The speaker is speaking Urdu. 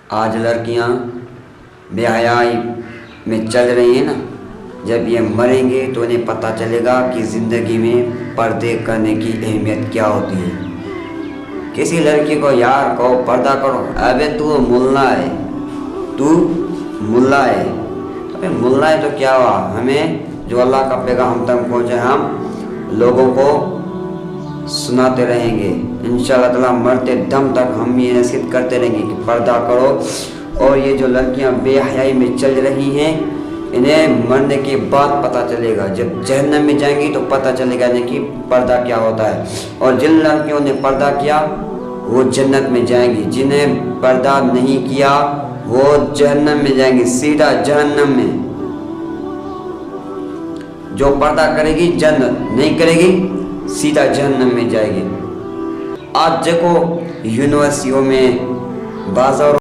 آج لڑکیاں بے حیائی میں چل رہی ہیں نا، جب یہ مریں گے تو انہیں پتہ چلے گا کہ زندگی میں پردے کرنے کی اہمیت کیا ہوتی ہے۔ کسی لڑکی کو یار کہو پردہ کرو، ابے تو ملا ہے، تو ملا ہے، ابے ملا ہے تو کیا ہوا؟ ہمیں جو اللہ کا پیغام تک پہنچے ہم لوگوں کو سناتے رہیں گے انشاءاللہ تعالیٰ، مرتے دم تک ہم یہ نصیحت کرتے رہیں گے کہ پردہ کرو۔ اور یہ جو لڑکیاں بے حیائی میں چل رہی ہیں، انہیں مرنے کے بعد پتہ چلے گا، جب جہنم میں جائیں گی تو پتہ چلے گا انہیں کہ پردہ کیا ہوتا ہے۔ اور جن لڑکیوں نے پردہ کیا وہ جنت میں جائیں گی، جنہیں پردہ نہیں کیا وہ جہنم میں جائیں گی، سیدھا جہنم میں۔ جو پردہ کرے گی جنت، نہیں کرے گی سیدھا جہنم میں جائے گی۔ آج دیکھو یونیورسٹیوں میں، بازاروں